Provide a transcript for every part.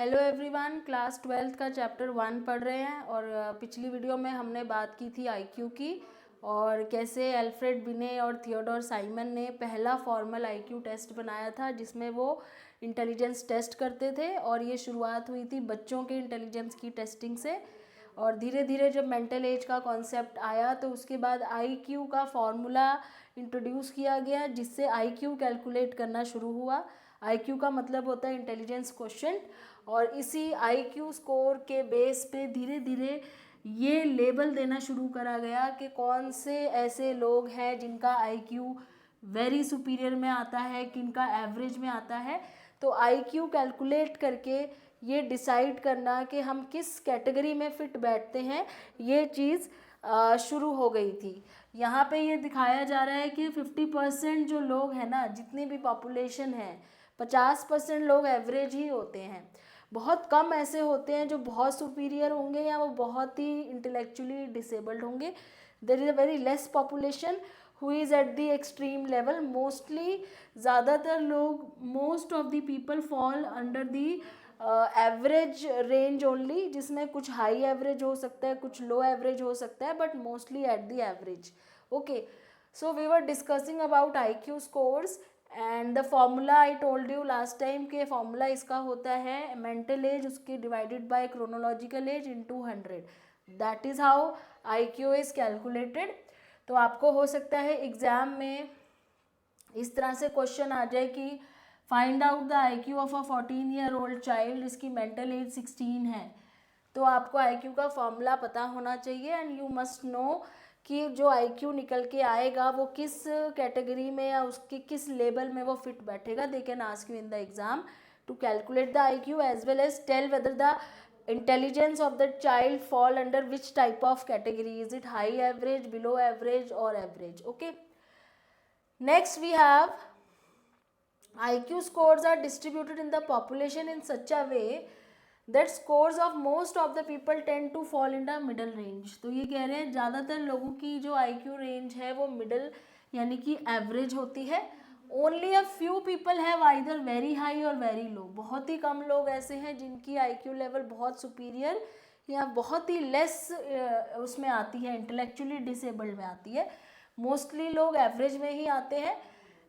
Hello everyone, class 12th का chapter 1 पढ़ रहे हैं। और पिछली वीडियो में हमने बात की थी आईक्यू की, और कैसे अल्फ्रेड बिने और थियोडोर साइमन ने पहला फॉर्मल आईक्यू टेस्ट बनाया था जिसमें वो इंटेलिजेंस टेस्ट करते थे। और ये शुरुआत हुई थी बच्चों के इंटेलिजेंस की टेस्टिंग से, और धीरे धीरे जब मेंटल एज का कॉन्सेप्ट आया तो उसके बाद आईक्यू का फॉर्मूला इंट्रोड्यूस किया गया जिससे आईक्यू कैलकुलेट करना शुरू हुआ। आईक्यू का मतलब होता है इंटेलिजेंस क्वोशिएंट, और इसी आईक्यू स्कोर के बेस पे धीरे धीरे ये लेबल देना शुरू करा गया कि कौन से ऐसे लोग हैं जिनका आईक्यू वेरी सुपीरियर में आता है, किनका एवरेज में आता है। तो आईक्यू कैलकुलेट करके ये डिसाइड करना कि हम किस कैटेगरी में फिट बैठते हैं, ये चीज़ शुरू हो गई थी। यहाँ पे ये दिखाया जा रहा है कि 50% जो लोग हैं ना, जितनी भी पॉपुलेशन है, 50% लोग एवरेज ही होते हैं। बहुत कम ऐसे होते हैं जो बहुत सुपीरियर होंगे या वो बहुत ही इंटेलेक्चुअली डिसेबल्ड होंगे। There is a very less population who is at the extreme level. Mostly ज़्यादातर लोग, most of the people fall under the average range only, जिसमें कुछ हाई एवरेज हो सकता है, कुछ लो एवरेज हो सकता है, but mostly at the average. Okay, so we were discussing about IQ scores and the formula I told you last time के फॉर्मूला इसका होता है मेंटल एज उसकी divided by chronological age into 100। That is how IQ is calculated. तो आपको हो सकता है एग्ज़ाम में इस तरह से क्वेश्चन आ जाए कि find out the IQ of a 14-year-old child, इसकी मेंटल एज 16 है। तो आपको आईक्यू का फॉर्मूला पता होना चाहिए एंड यू मस्ट नो कि जो आईक्यू निकल के आएगा वो किस कैटेगरी में या उसके किस लेवल में वो फिट बैठेगा। They can ask you in the exam to calculate the IQ as well as tell whether the intelligence of the child fall under which type of category. Is it high average, below average or average? Okay, next we have IQ scores are distributed in the population in such a way that scores of most of the people tend to fall in the middle range. तो ये कह रहे हैं ज़्यादातर लोगों की जो IQ range है वो मिडल यानी कि एवरेज होती है। Only a few people have either very high और वेरी लो। बहुत ही कम लोग ऐसे हैं जिनकी IQ लेवल बहुत सुपीरियर या बहुत ही लेस उसमें आती है, इंटेलेक्चुअली डिसेबल्ड में आती है। मोस्टली लोग एवरेज में ही आते हैं।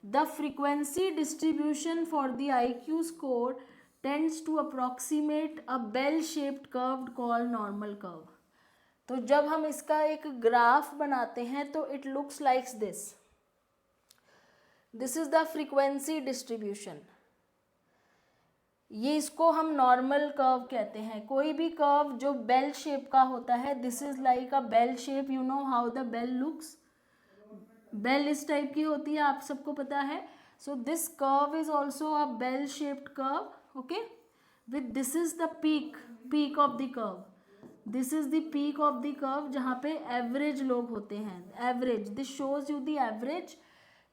The frequency distribution for the IQ score tends to approximate a bell-shaped curve called normal curve. तो जब हम इसका एक ग्राफ बनाते हैं तो it looks like this. This is the frequency distribution. ये इसको हम नॉर्मल कर्व कहते हैं। कोई भी कर्व जो बेल शेप का होता है, this is like a bell shape. You know how the bell looks. Bell इस टाइप की होती है, आप सबको पता है। So this curve is also a bell shaped curve. okay, with this is the peak of the curve. This is the peak of the curve जहाँ पे एवरेज लोग होते हैं। Average, this shows you the average.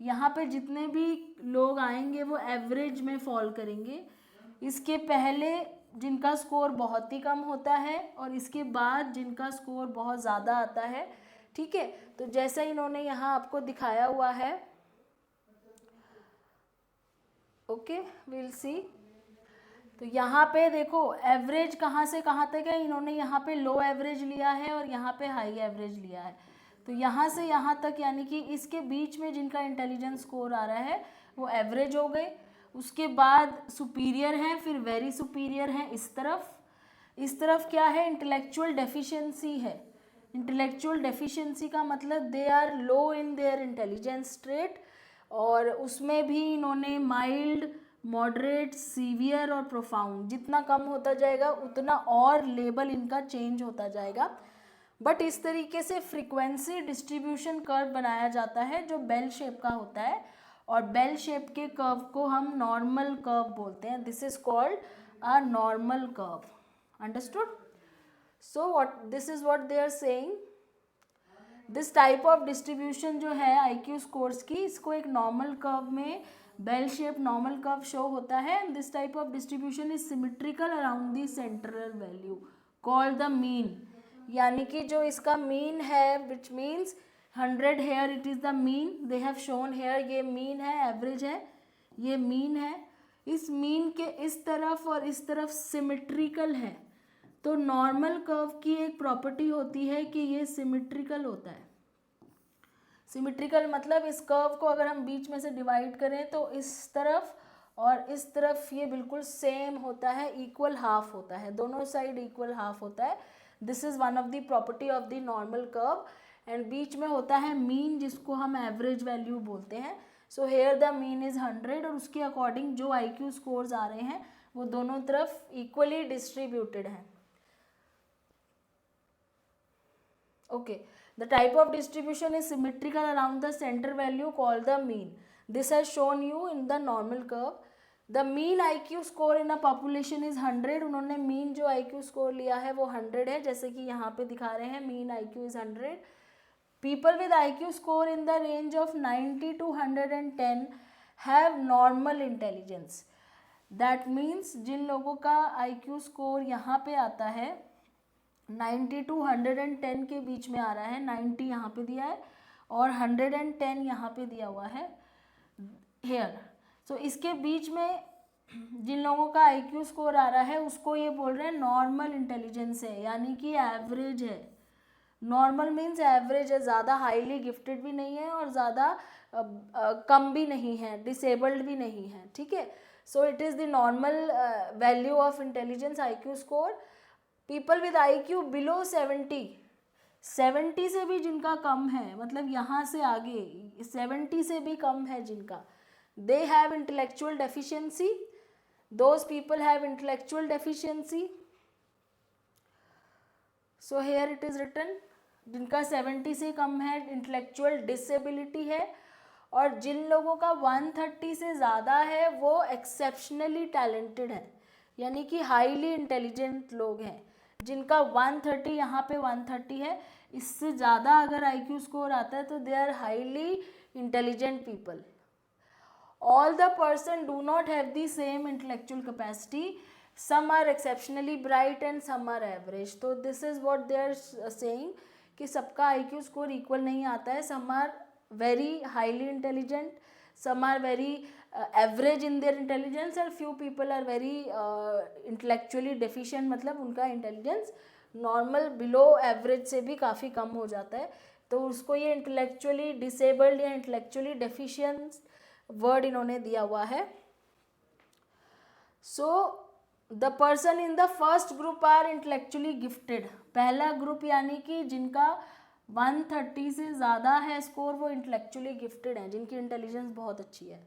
यहाँ पे जितने भी लोग आएंगे वो एवरेज में फॉल करेंगे। इसके पहले जिनका स्कोर बहुत ही कम होता है और इसके बाद जिनका स्कोर बहुत ज़्यादा आता है। ठीक है, तो जैसा इन्होंने यहाँ आपको दिखाया हुआ है। Okay, will see. तो यहाँ पे देखो एवरेज कहाँ से कहाँ तक है। इन्होंने यहाँ पे लो एवरेज लिया है और यहाँ पे हाई एवरेज लिया है। तो यहाँ से यहाँ तक यानी कि इसके बीच में जिनका इंटेलिजेंस स्कोर आ रहा है वो एवरेज हो गए। उसके बाद सुपीरियर हैं, फिर वेरी सुपीरियर हैं। इस तरफ क्या है, इंटेलेक्चुअल डेफिशिएंसी है। इंटेलेक्चुअल डेफिशिएंसी का मतलब they are low in their intelligence trait, और उसमें भी इन्होंने माइल्ड, मॉडरेट, सीवियर और प्रोफाउंड, जितना कम होता जाएगा उतना और लेबल इनका चेंज होता जाएगा। बट इस तरीके से फ्रीक्वेंसी डिस्ट्रीब्यूशन कर्व बनाया जाता है जो बेल शेप का होता है, और बेल शेप के कर्व को हम नॉर्मल कर्व बोलते हैं। This is called a normal curve. Understood? So what this is what they are saying. This type of distribution जो है IQ स्कोर्स की, इसको एक नॉर्मल कर्व में bell shape normal curve show होता है। This type of distribution is symmetrical around the central value called the mean. यानी कि जो इसका मीन है, which means 100 here, it is the mean they have shown hair. ये mean है, average है, ये मीन है। इस मीन के इस तरफ और इस तरफ सिमेट्रिकल है, तो नॉर्मल कर्व की एक प्रॉपर्टी होती है कि ये सिमेट्रिकल होता है। सिमेट्रिकल मतलब इस कर्व को अगर हम बीच में से डिवाइड करें तो इस तरफ और इस तरफ ये बिल्कुल सेम होता है, इक्वल हाफ होता है, दोनों साइड इक्वल हाफ होता है। This is one of the property of the normal curve. And बीच में होता है मीन, जिसको हम एवरेज वैल्यू बोलते हैं। So here the mean is 100 और उसके अकॉर्डिंग जो IQ स्कोर्स आ रहे हैं वो दोनों तरफ इक्वली डिस्ट्रीब्यूटेड हैं। Okay, the type of distribution is symmetrical around the center value called the mean. This has shown you in the normal curve. The mean IQ score in a population is 100. उन्होंने mean जो IQ score लिया है वो 100 है, जैसे कि यहाँ पे दिखा रहे हैं mean IQ is 100. People with IQ score in the range of 90 to 110 have normal intelligence. That means जिन लोगों का IQ score यहाँ पे आता है 90 to 110 के बीच में आ रहा है, 90 यहाँ पे दिया है और 110 यहाँ पे दिया हुआ है हेयर। सो इसके बीच में जिन लोगों का IQ स्कोर आ रहा है उसको ये बोल रहे हैं नॉर्मल इंटेलिजेंस है, यानी कि एवरेज है। नॉर्मल मीन्स एवरेज है, ज़्यादा हाईली गिफ्टेड भी नहीं है और ज़्यादा कम भी नहीं है, डिसेबल्ड भी नहीं है, ठीक है। So it is the normal value of intelligence IQ score. People with IQ below 70 से भी जिनका कम है, मतलब यहाँ से आगे 70 से भी कम है जिनका, they have intellectual deficiency, those people have intellectual deficiency. So here it is written, जिनका 70 से कम है इंटेलेक्चुअल डिसेबिलिटी है, और जिन लोगों का 130 से ज़्यादा है वो एक्सेप्शनली टैलेंटेड है, यानी कि हाईली इंटेलिजेंट लोग हैं। जिनका 130, यहाँ पे 130 है, इससे ज़्यादा अगर IQ स्कोर आता है तो they are highly intelligent people. All the person do not have the same intellectual capacity, some are exceptionally bright and some are average. तो this is what they are saying कि सबका IQ score equal नहीं आता है, some are very highly intelligent, some are very average in their intelligence and few people are very intellectually deficient, मतलब उनका intelligence normal below average से भी काफ़ी कम हो जाता है, तो उसको ये इंटेलेक्चुअली डिसेबल्ड या इंटेलेक्चुअली डेफिशिएंट वर्ड इन्होंने दिया हुआ है। So the person in the first group are intellectually gifted, पहला ग्रुप यानी कि जिनका 130 से ज़्यादा है स्कोर, वो इंटेलेक्चुअली गिफ्टेड हैं, जिनकी इंटेलिजेंस बहुत अच्छी है।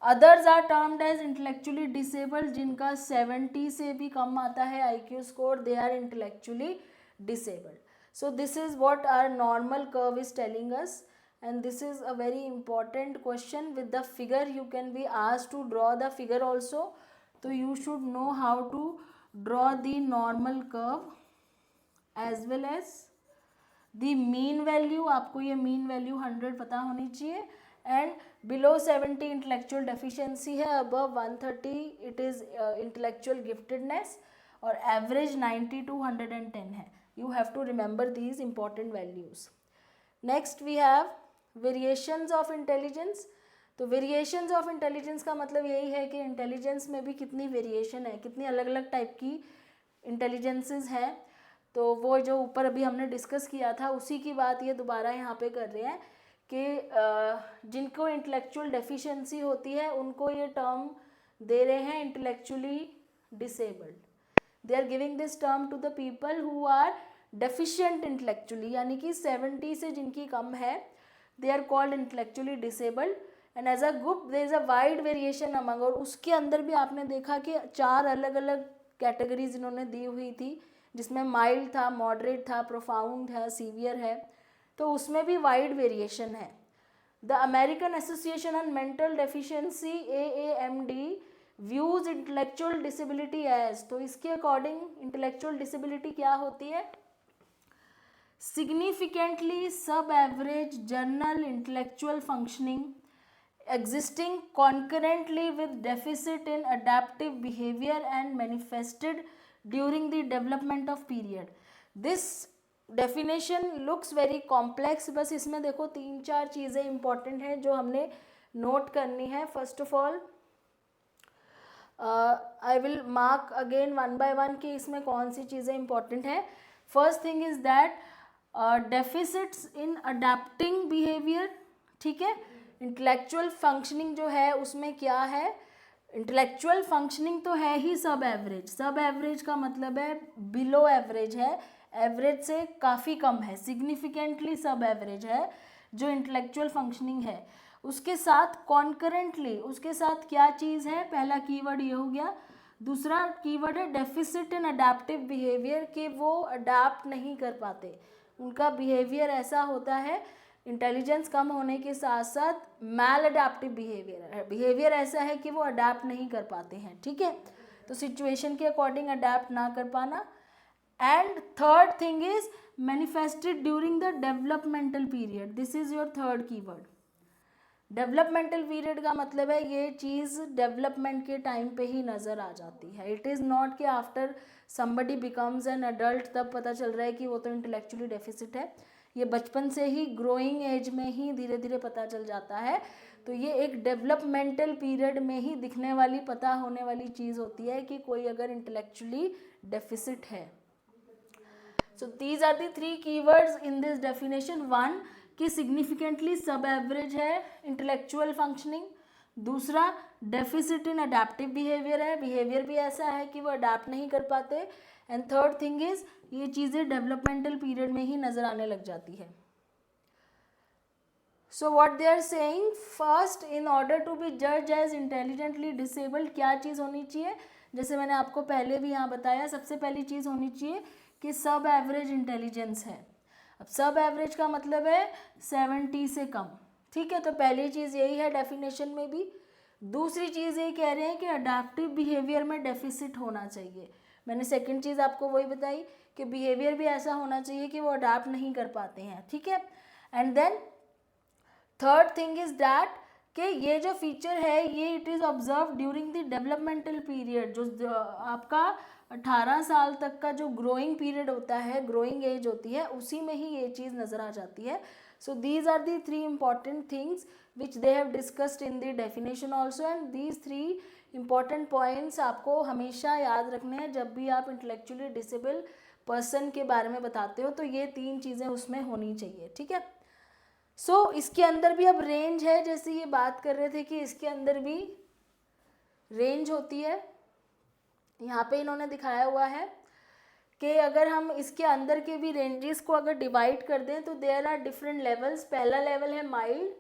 Others are termed as intellectually disabled, जिनका 70 से भी कम आता है IQ score, they are intellectually disabled. So this is what our normal curve is telling us, and this is a very important question with the figure. You can be asked to draw the figure also, तो you should know how to draw the normal curve as well as the mean value. आपको ये mean value 100 पता होनी चाहिए, and below 70 intellectual deficiency है, above 130 it is intellectual giftedness, और average 90 to 110 है। You have to remember these important values. Next we have variations of intelligence. तो variations of intelligence का मतलब यही है कि इंटेलिजेंस में भी कितनी वेरिएशन है, कितनी अलग अलग टाइप की इंटेलिजेंसेस हैं। तो वो जो ऊपर अभी हमने डिस्कस किया था उसी की बात ये दोबारा यहाँ पे कर रहे हैं कि जिनको इंटेलेक्चुअल डेफिशिएंसी होती है उनको ये टर्म दे रहे हैं intellectually disabled. They are giving this term to the people who are deficient intellectually, यानी कि 70 से जिनकी कम है, they are called intellectually disabled. And as a group there is a wide variation among, और उसके अंदर भी आपने देखा कि 4 अलग अलग कैटेगरीज इन्होंने दी हुई थी, जिसमें माइल्ड था, मॉडरेट था, प्रोफाउंड है, सीवियर है, तो उसमें भी वाइड वेरिएशन है। The American association on mental deficiency AAMD views intellectual disability as, तो इसके अकॉर्डिंग इंटेलेक्चुअल डिसेबिलिटी क्या होती है? Significantly sub average general intellectual functioning existing concurrently with deficit in adaptive behavior and manifested during the development of period. This definition looks very complex, बस इसमें देखो 3-4 चीज़ें important हैं जो हमने नोट करनी है। First of all I will mark again one by one कि इसमें कौन सी चीज़ें इंपॉर्टेंट है. First thing is that deficits in adapting behaviour. ठीक है, इंटेलेक्चुअल फंक्शनिंग जो है उसमें क्या है, इंटेलेक्चुअल फंक्शनिंग तो है ही सब एवरेज. सब एवरेज का मतलब है बिलो एवरेज है, एवरेज से काफ़ी कम है, सिग्निफिकेंटली सब एवरेज है जो इंटेलेक्चुअल फंक्शनिंग है. उसके साथ कॉन्करेंटली उसके साथ क्या चीज़ है, पहला कीवर्ड ये हो गया. दूसरा कीवर्ड है डेफिसिट इन अडेप्टिव बिहेवियर, कि वो अडेप्ट नहीं कर पाते, उनका बिहेवियर ऐसा होता है इंटेलिजेंस कम होने के साथ साथ मैल अडेप्टिव बिहेवियर, बिहेवियर ऐसा है कि वो अडेप्ट नहीं कर पाते हैं. ठीक है, तो सिचुएशन के अकॉर्डिंग अडेप्ट ना कर पाना. And third thing is manifested during the developmental period. This is your third keyword. Developmental period का मतलब है ये चीज़ डेवलपमेंट के टाइम पे ही नज़र आ जाती है. इट इज़ नॉट कि after somebody becomes an adult तब पता चल रहा है कि वो तो इंटेलेक्चुअली डेफिसिट है. ये बचपन से ही ग्रोइंग एज में ही धीरे धीरे पता चल जाता है. तो ये एक डेवलपमेंटल पीरियड में ही दिखने वाली, पता होने वाली चीज़ होती है कि कोई अगर इंटेलेक्चुअली डेफिसिट है. So these are the three keywords in this definition. One, कि सिग्निफिकेंटली सब एवरेज है इंटेलेक्चुअल फंक्शनिंग. दूसरा, डेफिसिट इन अडेप्टिव बिहेवियर है, बिहेवियर भी ऐसा है कि वो अडेप्ट नहीं कर पाते. एंड थर्ड थिंग इज ये चीज़ें डेवलपमेंटल पीरियड में ही नज़र आने लग जाती है. So what they are saying, first in order to be जज एज इंटेलिजेंटली डिसेबल्ड क्या चीज़ होनी चाहिए, जैसे मैंने आपको पहले भी यहाँ बताया, सबसे पहली चीज़ होनी चाहिए कि सब एवरेज इंटेलिजेंस है. अब सब एवरेज का मतलब है 70 से कम. ठीक है, तो पहली चीज़ यही है डेफिनेशन में भी. दूसरी चीज़ ये कह रहे हैं कि अडेप्टिव बिहेवियर में डेफिसिट होना चाहिए. मैंने सेकंड चीज़ आपको वही बताई कि बिहेवियर भी ऐसा होना चाहिए कि वो अडेप्ट नहीं कर पाते हैं. ठीक है, and then third thing is that कि ये जो फीचर है ये it is observe during the developmental period. जो आपका 18 साल तक का जो ग्रोइंग पीरियड होता है, ग्रोइंग एज होती है, उसी में ही ये चीज़ नज़र आ जाती है. So these are the three important things which they have discussed in the definition also. And these three important points आपको हमेशा याद रखने हैं जब भी आप इंटेलेक्चुअली डिसेबल पर्सन के बारे में बताते हो, तो ये तीन चीज़ें उसमें होनी चाहिए. ठीक है, सो इसके अंदर भी अब रेंज है, जैसे ये बात कर रहे थे कि इसके अंदर भी रेंज होती है. यहाँ पे इन्होंने दिखाया हुआ है कि अगर हम इसके अंदर के भी रेंजेस को अगर डिवाइड कर दें तो देयर आर डिफरेंट लेवल्स. पहला लेवल है माइल्ड.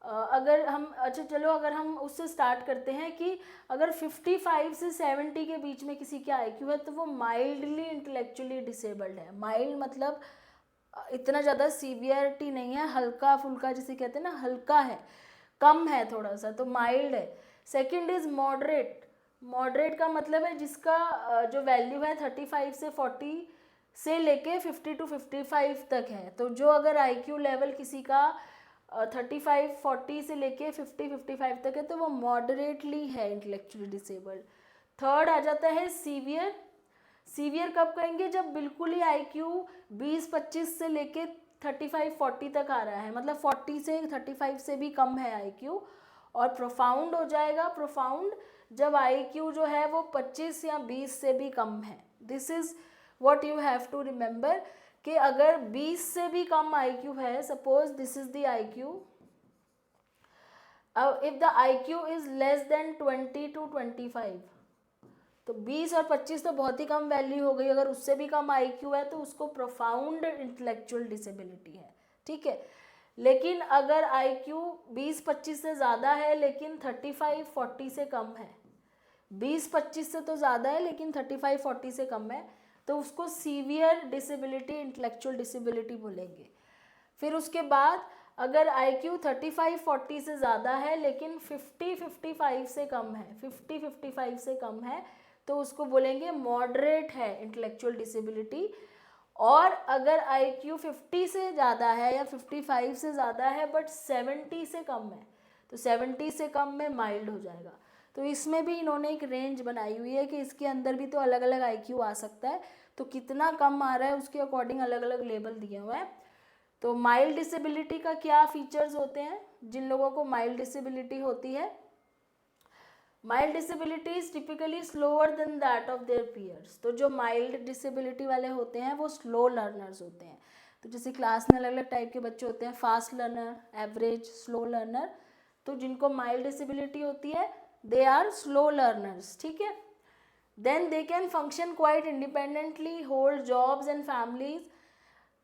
अगर हम अच्छा चलो अगर हम उससे स्टार्ट करते हैं कि अगर 55 से 70 के बीच में किसी का आईक्यू है तो वो माइल्डली इंटेलेक्चुअली डिसेबल्ड है. माइल्ड मतलब इतना ज़्यादा सीवियरिटी नहीं है, हल्का फुल्का जिसे कहते हैं ना, हल्का है, कम है थोड़ा सा, तो माइल्ड है. Second is moderate. मॉडरेट का मतलब है जिसका जो वैल्यू है 35 से 40 से लेके 50 टू 55 तक है. तो जो अगर आईक्यू लेवल किसी का 35 40 से लेके 50 55 तक है तो वो मॉडरेटली है इंटेलेक्चुअली डिसेबल्ड. थर्ड आ जाता है सीवियर. सीवियर कब कहेंगे, जब बिल्कुल ही आईक्यू 20-25 से लेके 35-40 तक आ रहा है, मतलब 40 से 35 से भी कम है आईक्यू. और प्रोफाउंड हो जाएगा, प्रोफाउंड जब आईक्यू जो है वो 25 या 20 से भी कम है. This is what you have to remember कि अगर 20 से भी कम आईक्यू है, suppose this is the IQ, if the IQ is less than 20 to 25, तो 20 और 25 तो बहुत ही कम वैल्यू हो गई. अगर उससे भी कम आईक्यू है तो उसको प्रोफाउंड इंटेलेक्चुअल डिसेबिलिटी है. ठीक है, लेकिन अगर आईक्यू 20-25 से ज़्यादा है लेकिन 35-40 से कम है, 20-25 से तो ज़्यादा है लेकिन 35-40 से कम है, तो उसको सीवियर डिसेबिलिटी, इंटेलेक्चुअल डिसेबिलिटी बोलेंगे. फिर उसके बाद अगर आईक्यू 35-40 से ज़्यादा है लेकिन 50-55 से कम है, 50-55 से कम है, तो उसको बोलेंगे मॉडरेट है इंटेलेक्चुअल डिसेबिलिटी. और अगर आईक्यू 50 से ज़्यादा है या 55 से ज़्यादा है बट 70 से कम है, तो 70 से कम में माइल्ड हो जाएगा. तो इसमें भी इन्होंने एक रेंज बनाई हुई है कि इसके अंदर भी तो अलग अलग आईक्यू आ सकता है, तो कितना कम आ रहा है उसके अकॉर्डिंग अलग अलग लेवल दिए हुए हैं. तो माइल्ड डिसेबिलिटी का क्या फीचर्स होते हैं जिन लोगों को माइल्ड डिसेबिलिटी होती है. Mild disability is typically slower than that of their peers. तो जो माइल्ड डिसेबिलिटी वाले होते हैं वो स्लो लर्नर्स होते हैं। तो जैसे क्लास में अलग अलग टाइप के बच्चे होते हैं, fast learner, average, slow learner. तो जिनको माइल्ड डिसेबिलिटी होती है दे आर स्लो लर्नर्स, ठीक है। Then they can function quite independently, hold jobs and families.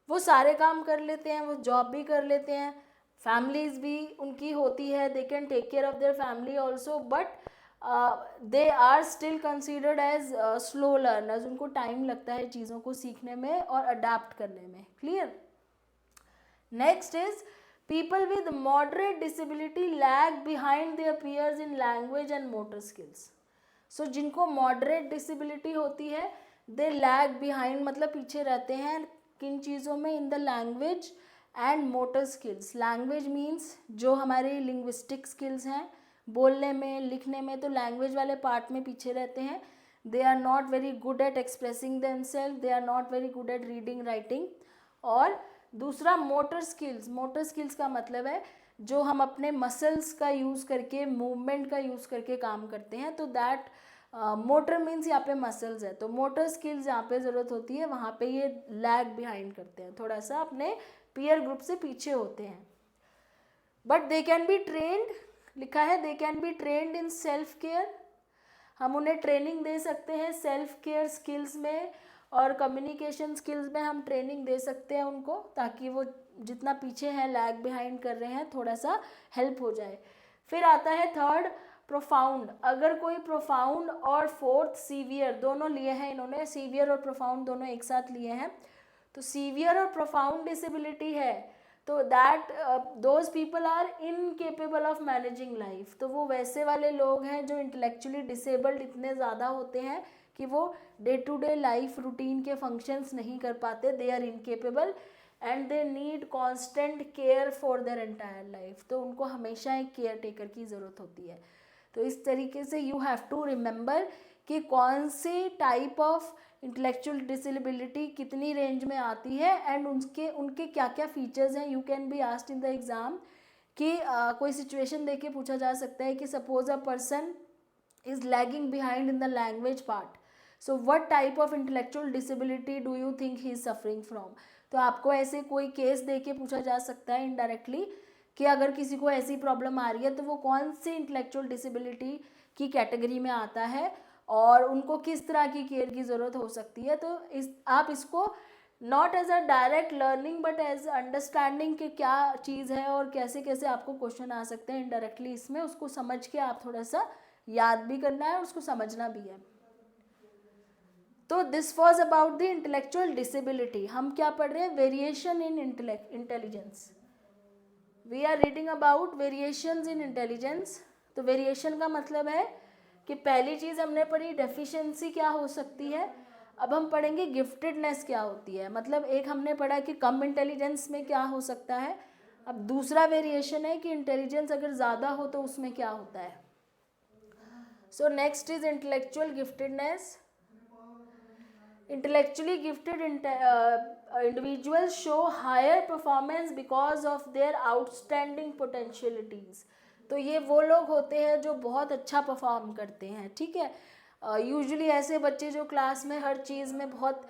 वो सारे काम कर लेते हैं, वो जॉब भी कर लेते हैं, फैमिलीज भी उनकी होती है, they can take care of their family also, but they are still considered as slow learners. उनको टाइम लगता है चीज़ों को सीखने में और अडेप्ट करने में। Clear. Next is people with moderate disability lag behind their peers in language and motor skills. So जिनको moderate disability होती है they lag behind, मतलब पीछे रहते हैं किन चीज़ों में, in the language and motor skills. Language means जो हमारे linguistic skills हैं, बोलने में, लिखने में, तो language वाले part में पीछे रहते हैं. They are not very good at expressing themselves, they are not very good at reading, writing. और दूसरा मोटर स्किल्स। मोटर स्किल्स का मतलब है जो हम अपने मसल्स का यूज़ करके, मूवमेंट का यूज़ करके काम करते हैं, तो दैट मोटर मीन्स यहाँ पे मसल्स है, तो मोटर स्किल्स जहाँ पे ज़रूरत होती है वहाँ पे ये लैग बिहाइंड करते हैं, थोड़ा सा अपने पीयर ग्रुप से पीछे होते हैं। But they can be trend, लिखा है they can be trend in self care. हम उन्हें ट्रेनिंग दे सकते हैं सेल्फ केयर स्किल्स में, और कम्युनिकेशन स्किल्स में हम ट्रेनिंग दे सकते हैं उनको, ताकि वो जितना पीछे हैं, लैग बिहाइंड कर रहे हैं, थोड़ा सा हेल्प हो जाए। फिर आता है थर्ड प्रोफाउंड। अगर कोई प्रोफाउंड और फोर्थ सीवियर दोनों लिए हैं इन्होंने, सीवियर और प्रोफाउंड दोनों एक साथ लिए हैं, तो सीवियर और प्रोफाउंड डिसेबिलिटी है तो that those people are incapable of managing life. तो वो वैसे वाले लोग हैं जो इंटेलेक्चुअली डिसेबल्ड इतने ज़्यादा होते हैं कि वो day to day life routine के फंक्शंस नहीं कर पाते, they are incapable and they need constant care for their entire life. तो उनको हमेशा एक केयर टेकर की ज़रूरत होती है। तो इस तरीके से यू हैव टू रिमेंबर कि कौन से टाइप ऑफ इंटेलेक्चुअल डिसेबिलिटी कितनी रेंज में आती है एंड उनके क्या क्या फीचर्स हैं। You can be asked in the exam कि कोई सिचुएशन देके पूछा जा सकता है कि suppose a person is lagging behind in the language part, so what type of intellectual disability do you think he is suffering from? तो आपको ऐसे कोई केस दे के पूछा जा सकता है इनडायरेक्टली कि अगर किसी को ऐसी प्रॉब्लम आ रही है तो वो कौन सी इंटेलेक्चुअल डिसेबिलिटी की कैटेगरी में आता है और उनको किस तरह की केयर की ज़रूरत हो सकती है। तो आप इसको not as a direct learning but as understanding कि क्या चीज़ है और कैसे कैसे आपको क्वेश्चन आ सकते हैं इनडायरेक्टली, इसमें उसको समझ के आप थोड़ा सा याद भी करना है और उसको समझना भी है। तो this was about the intellectual disability. हम क्या पढ़ रहे हैं? Variation in intelligence. We are reading about variations in intelligence. तो वेरिएशन का मतलब है कि पहली चीज़ हमने पढ़ी डेफिशिएंसी क्या हो सकती है, अब हम पढ़ेंगे गिफ्टेडनेस क्या होती है। मतलब एक हमने पढ़ा कि कम इंटेलिजेंस में क्या हो सकता है, अब दूसरा वेरिएशन है कि इंटेलिजेंस अगर ज़्यादा हो तो उसमें क्या होता है। So next is intellectual giftedness. Intellectually gifted individuals show higher performance because of their outstanding potentialities. तो ये वो लोग होते हैं जो बहुत अच्छा परफॉर्म करते हैं, ठीक है। यूजुअली ऐसे बच्चे जो क्लास में हर चीज़ में बहुत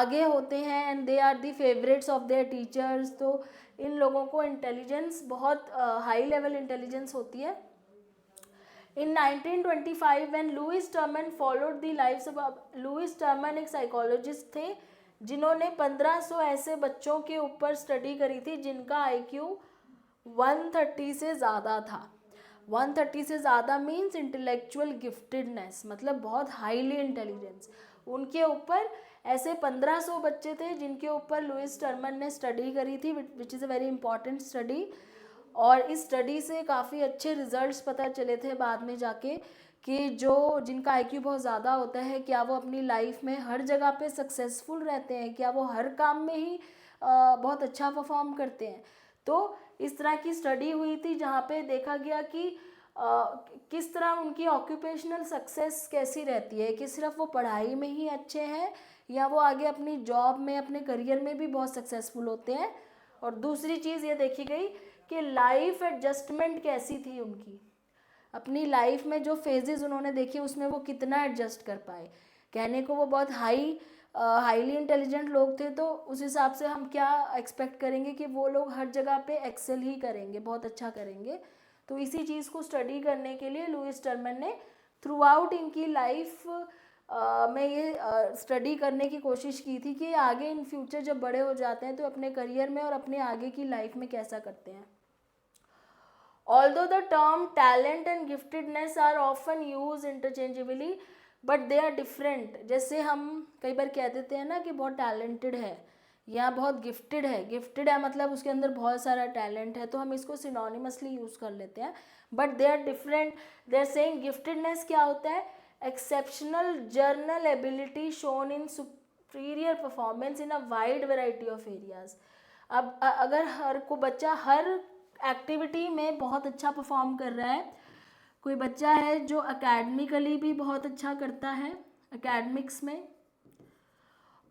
आगे होते हैं and they are the favourites of their teachers, तो इन लोगों को इंटेलिजेंस बहुत हाई लेवल इंटेलिजेंस होती है। In 1925 when Louis Terman followed the lives of Louis Terman एक साइकोलॉजिस्ट थे जिन्होंने 1500 ऐसे बच्चों के ऊपर स्टडी करी थी जिनका IQ 130 से ज़्यादा था। 130 से ज़्यादा मीन्स इंटेलेक्चुअल गिफ्टेडनेस, मतलब बहुत हाईली इंटेलिजेंस। उनके ऊपर ऐसे 1500 बच्चे थे जिनके ऊपर लुइस टर्मन ने स्टडी करी थी, which is a very important study. और इस स्टडी से काफ़ी अच्छे रिजल्ट्स पता चले थे बाद में जाके कि जो जिनका IQ बहुत ज़्यादा होता है क्या वो अपनी लाइफ में हर जगह पे सक्सेसफुल रहते हैं, क्या वो हर काम में ही बहुत अच्छा परफॉर्म करते हैं। तो इस तरह की स्टडी हुई थी जहाँ पे देखा गया कि किस तरह उनकी ऑक्यूपेशनल सक्सेस कैसी रहती है, कि सिर्फ वो पढ़ाई में ही अच्छे हैं या वो आगे अपनी जॉब में, अपने करियर में भी बहुत सक्सेसफुल होते हैं। और दूसरी चीज़ ये देखी गई कि लाइफ एडजस्टमेंट कैसी थी उनकी, अपनी लाइफ में जो फेजेस उन्होंने देखे उसमें वो कितना एडजस्ट कर पाए। कहने को वो बहुत हाईली इंटेलिजेंट लोग थे, तो उस हिसाब से हम क्या एक्सपेक्ट करेंगे कि वो लोग हर जगह पे एक्सेल ही करेंगे, बहुत अच्छा करेंगे। तो इसी चीज़ को स्टडी करने के लिए लुईस टर्मन ने थ्रू आउट इनकी लाइफ में ये स्टडी करने की कोशिश की थी कि आगे इन फ्यूचर जब बड़े हो जाते हैं तो अपने करियर में और अपने आगे की लाइफ में कैसा करते हैं। Although the term talent and giftedness are often used interchangeably, but they are different. जैसे हम कई बार कह देते हैं ना कि बहुत टैलेंटेड है या बहुत गिफ्टेड है। गिफ्टेड है मतलब उसके अंदर बहुत सारा टैलेंट है, तो हम इसको सिनोनिमसली यूज़ कर लेते हैं, but they are different. They are saying giftedness क्या होता है? Exceptional general ability shown in superior performance in a wide variety of areas. अब अगर हर को बच्चा हर एक्टिविटी में बहुत अच्छा परफॉर्म कर रहा है, कोई बच्चा है जो एकेडमिकली भी बहुत अच्छा करता है एकेडमिक्स में,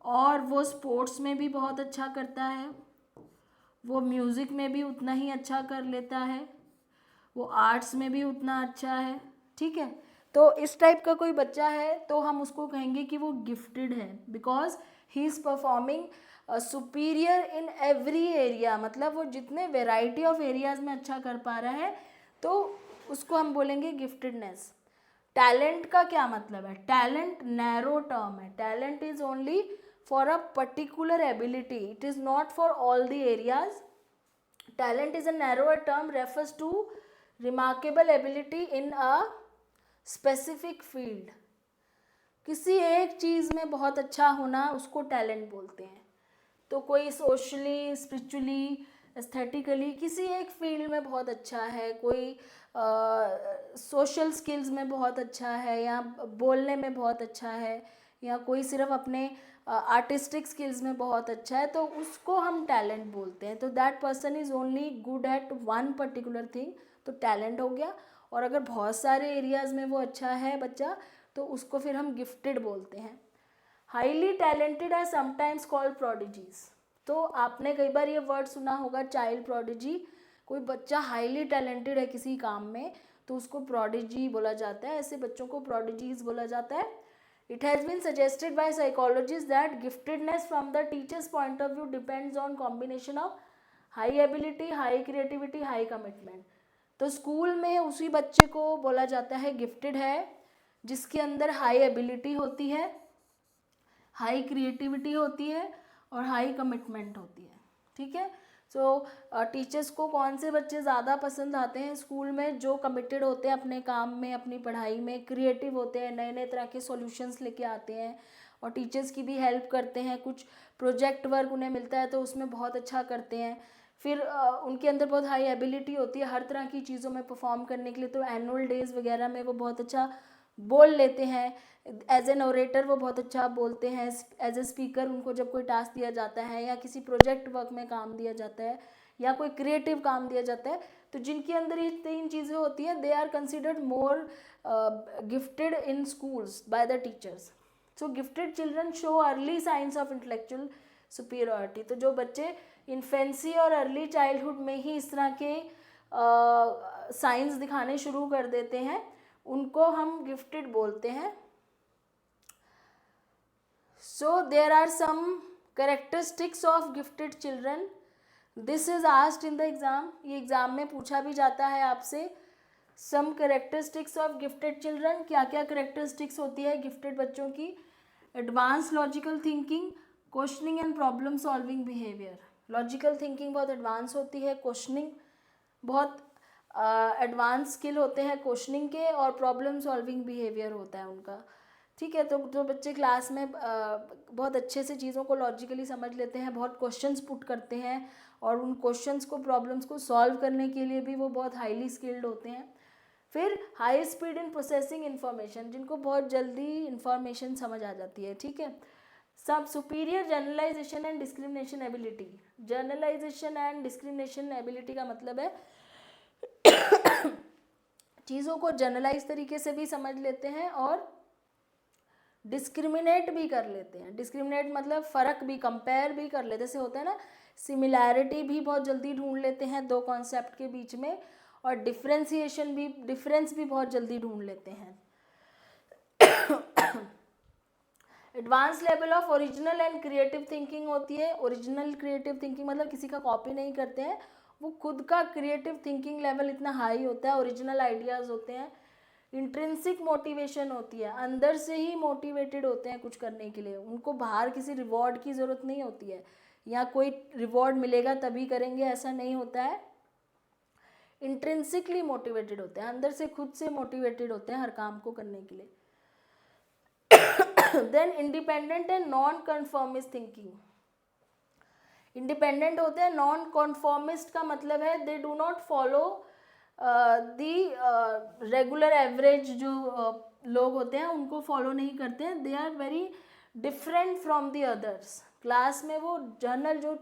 और वो स्पोर्ट्स में भी बहुत अच्छा करता है, वो म्यूज़िक में भी उतना ही अच्छा कर लेता है, वो आर्ट्स में भी उतना अच्छा है, ठीक है। तो इस टाइप का कोई बच्चा है तो हम उसको कहेंगे कि वो गिफ्टेड है, because he is performing superior in every area. मतलब वो जितने वेराइटी ऑफ एरियाज में अच्छा कर पा रहा है तो उसको हम बोलेंगे गिफ्टेडनेस। टैलेंट का क्या मतलब है? टैलेंट नैरो टर्म है। Talent is only for a particular ability, it is not for all the areas. Talent is a narrow term, refers to remarkable ability in a specific field. किसी एक चीज़ में बहुत अच्छा होना उसको टैलेंट बोलते हैं। तो कोई सोशली, स्पिरिचुअली, एस्थेटिकली किसी एक फील्ड में बहुत अच्छा है, कोई सोशल स्किल्स में बहुत अच्छा है, या बोलने में बहुत अच्छा है, या कोई सिर्फ अपने आर्टिस्टिक स्किल्स में बहुत अच्छा है, तो उसको हम टैलेंट बोलते हैं। तो that person is only good at one particular thing, तो टैलेंट हो गया। और अगर बहुत सारे एरियाज़ में वो अच्छा है बच्चा, तो उसको फिर हम गिफ्टेड बोलते हैं। Highly talented are sometimes called prodigies. तो आपने कई बार ये वर्ड सुना होगा, चाइल्ड प्रोडिजी। कोई बच्चा हाईली टैलेंटेड है किसी काम में तो उसको प्रोडिजी बोला जाता है, ऐसे बच्चों को प्रोडिजीज बोला जाता है। It has been suggested by psychologist that giftedness from the teachers point of view depends on combination of high ability, high creativity, high commitment. तो स्कूल में उसी बच्चे को बोला जाता है गिफ्टेड है जिसके अंदर हाई एबिलिटी होती है, हाई क्रिएटिविटी होती है और हाई कमिटमेंट होती है, ठीक है। सो टीचर्स को कौन से बच्चे ज़्यादा पसंद आते हैं स्कूल में? जो कमिटेड होते हैं अपने काम में, अपनी पढ़ाई में, क्रिएटिव होते हैं, नए नए तरह के सॉल्यूशंस लेके आते हैं और टीचर्स की भी हेल्प करते हैं। कुछ प्रोजेक्ट वर्क उन्हें मिलता है तो उसमें बहुत अच्छा करते हैं। फिर उनके अंदर बहुत हाई एबिलिटी होती है हर तरह की चीज़ों में परफॉर्म करने के लिए, तो एनुअल डेज वगैरह में वो बहुत अच्छा बोल लेते हैं। एज एन ओरेटर वो बहुत अच्छा बोलते हैं। एज ए स्पीकर उनको जब कोई टास्क दिया जाता है या किसी प्रोजेक्ट वर्क में काम दिया जाता है या कोई क्रिएटिव काम दिया जाता है, तो जिनके अंदर ये 3 चीज़ें होती हैं, they are considered more gifted in schools by the teachers. So gifted children show early signs of intellectual superiority. तो जो बच्चे इन्फेंसी और अर्ली चाइल्डहुड में ही इस तरह के साइंस दिखाने शुरू कर देते हैं, उनको हम गिफ्टेड बोलते हैं। So there are some characteristics of gifted children. This is asked in the exam, ये एग्जाम में पूछा भी जाता है आपसे। Some characteristics of gifted children, क्या क्या कैरेक्टरिस्टिक्स होती है गिफ्टेड बच्चों की? Advance logical thinking, questioning and problem solving behaviour. Logical thinking बहुत एडवांस होती है, क्वेश्चनिंग बहुत एडवांस स्किल होते हैं क्वेश्चनिंग के, और प्रॉब्लम सॉल्विंग बिहेवियर होता है उनका, ठीक है। तो जो बच्चे क्लास में बहुत अच्छे से चीज़ों को लॉजिकली समझ लेते हैं, बहुत क्वेश्चंस पुट करते हैं और उन क्वेश्चंस को, प्रॉब्लम्स को सॉल्व करने के लिए भी वो बहुत हाईली स्किल्ड होते हैं। फिर high speed in processing information, जिनको बहुत जल्दी इन्फॉर्मेशन समझ आ जाती है, ठीक है। सब superior generalization and discrimination ability. Generalization and discrimination ability का मतलब है चीज़ों को जनरलाइज तरीके से भी समझ लेते हैं और डिस्क्रिमिनेट भी कर लेते हैं। डिस्क्रिमिनेट मतलब फ़र्क भी, कंपेयर भी कर लेते, जैसे होता है ना, सिमिलैरिटी भी बहुत जल्दी ढूंढ लेते हैं दो कॉन्सेप्ट के बीच में, और डिफरेंस भी बहुत जल्दी ढूंढ लेते हैं। Advance level of original and creative thinking होती है। ओरिजिनल क्रिएटिव थिंकिंग मतलब किसी का कॉपी नहीं करते हैं, वो खुद का क्रिएटिव थिंकिंग लेवल इतना हाई होता है, ओरिजिनल आइडियाज़ होते हैं। इंट्रिंसिक मोटिवेशन होती है, अंदर से ही मोटिवेटेड होते हैं कुछ करने के लिए, उनको बाहर किसी रिवॉर्ड की ज़रूरत नहीं होती है या कोई रिवॉर्ड मिलेगा तभी करेंगे, ऐसा नहीं होता है। इंट्रिंसिकली मोटिवेटेड होते हैं, अंदर से खुद से मोटिवेटेड होते हैं हर काम को करने के लिए। Then independent and non conformist thinking. Independent होते हैं, नॉन कन्फर्मिस्ट का मतलब है they do not follow the regular average, जो लोग होते हैं उनको फॉलो नहीं करते हैं, they are very different from the others. Class में वो जर्नल जो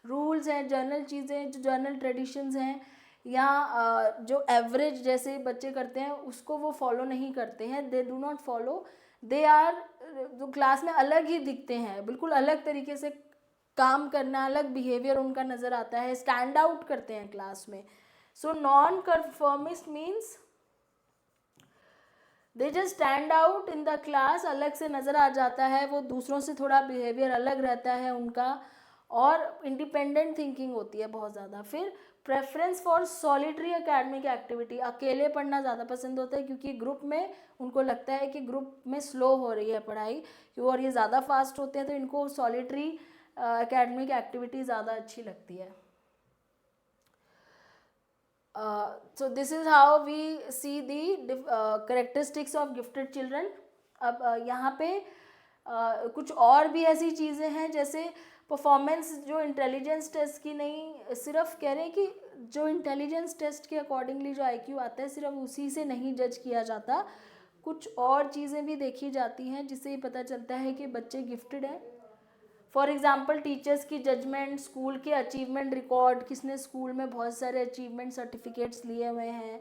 रूल्स हैं, जर्नल चीज़ें, जो जर्नल ट्रेडिशंस हैं या जो एवरेज जैसे बच्चे करते हैं उसको वो फॉलो नहीं करते हैं, they do not follow, they are, जो क्लास में अलग ही दिखते हैं, बिल्कुल अलग तरीके से काम करना, अलग बिहेवियर उनका नज़र आता है, स्टैंड आउट करते हैं क्लास में। So non conformist means they just stand out in the class, अलग से नज़र आ जाता है, वो दूसरों से थोड़ा बिहेवियर अलग रहता है उनका, और इंडिपेंडेंट थिंकिंग होती है बहुत ज़्यादा। फिर preference for solitary academic activity, अकेले पढ़ना ज़्यादा पसंद होता है क्योंकि ग्रुप में उनको लगता है कि ग्रुप में स्लो हो रही है पढ़ाई, और ये ज़्यादा फास्ट होते हैं तो इनको सॉलिटरी एकेडमिक एक्टिविटी ज़्यादा अच्छी लगती है। So this is how we see the characteristics of gifted children. अब यहाँ पे कुछ और भी ऐसी चीज़ें हैं, जैसे परफॉर्मेंस जो इंटेलिजेंस टेस्ट की नहीं, सिर्फ कह रहे हैं कि जो इंटेलिजेंस टेस्ट के अकॉर्डिंगली जो IQ आता है सिर्फ उसी से नहीं जज किया जाता, कुछ और चीज़ें भी देखी जाती हैं जिससे ये पता चलता है कि बच्चे गिफ्टेड हैं। फॉर एग्जाम्पल टीचर्स की जजमेंट, स्कूल के अचीवमेंट रिकॉर्ड, किसने स्कूल में बहुत सारे अचीवमेंट सर्टिफिकेट्स लिए हुए हैं,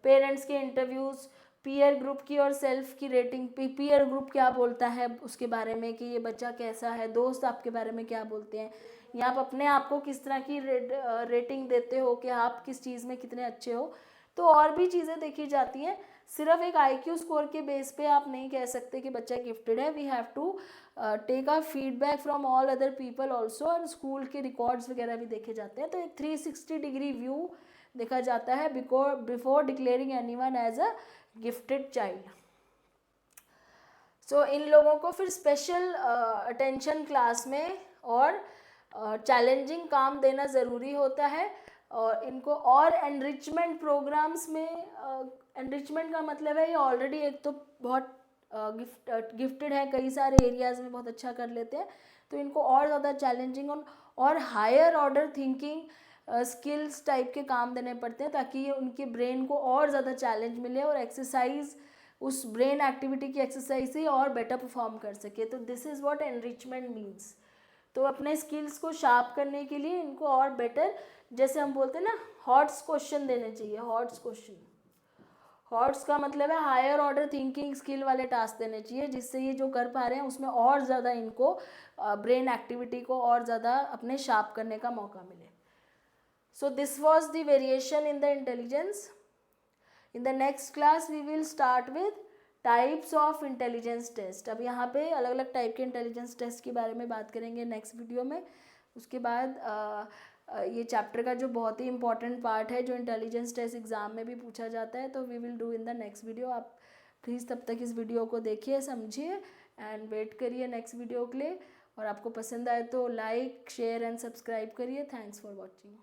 पेरेंट्स के इंटरव्यूज़, पीयर ग्रुप की और सेल्फ की रेटिंग, पीयर ग्रुप क्या बोलता है उसके बारे में कि ये बच्चा कैसा है, दोस्त आपके बारे में क्या बोलते हैं, या आप अपने आप को किस तरह की रेटिंग देते हो कि आप किस चीज़ में कितने अच्छे हो। तो और भी चीज़ें देखी जाती हैं, सिर्फ एक IQ स्कोर के बेस पे आप नहीं कह सकते कि बच्चा गिफ्टेड है। We have to take a feedback from all other people also, और स्कूल के रिकॉर्ड्स वगैरह भी देखे जाते हैं। तो एक 360 डिग्री व्यू देखा जाता है before declaring anyone as a gifted child. So इन लोगों को फिर स्पेशल अटेंशन क्लास में और चैलेंजिंग काम देना ज़रूरी होता है, और इनको और एनरिचमेंट प्रोग्राम्स में, एनरिचमेंट का मतलब है ये ऑलरेडी एक तो बहुत गिफ्टेड है, कई सारे एरियाज़ में बहुत अच्छा कर लेते हैं, तो इनको और ज़्यादा चैलेंजिंग और higher order thinking skills type के काम देने पड़ते हैं ताकि उनके ब्रेन को और ज़्यादा चैलेंज मिले और एक्सरसाइज, उस ब्रेन एक्टिविटी की एक्सरसाइज से और बेटर परफॉर्म कर सके। तो this is what enrichment means. तो अपने स्किल्स को शार्प करने के लिए इनको और बेटर, जैसे हम बोलते हैं ना, हॉट्स क्वेश्चन देने चाहिए। हॉट्स क्वेश्चन, हॉट्स का मतलब है हायर ऑर्डर थिंकिंग स्किल वाले टास्क देने चाहिए, जिससे ये जो कर पा रहे हैं उसमें और ज़्यादा इनको ब्रेन एक्टिविटी को और ज़्यादा अपने शार्प करने का मौका मिले। So this was the variation in the intelligence. In the next class we will start with types of intelligence test. अब यहाँ पे अलग अलग टाइप के इंटेलिजेंस टेस्ट के बारे में बात करेंगे नेक्स्ट वीडियो में। उसके बाद ये चैप्टर का जो बहुत ही इंपॉर्टेंट पार्ट है, जो इंटेलिजेंस टेस्ट एग्ज़ाम में भी पूछा जाता है, तो we will do in the next video. आप प्लीज़ तब तक इस वीडियो को देखिए, समझिए एंड वेट करिए नेक्स्ट वीडियो के लिए। और आपको पसंद आए तो लाइक, शेयर एंड सब्सक्राइब करिए। Thanks for watching.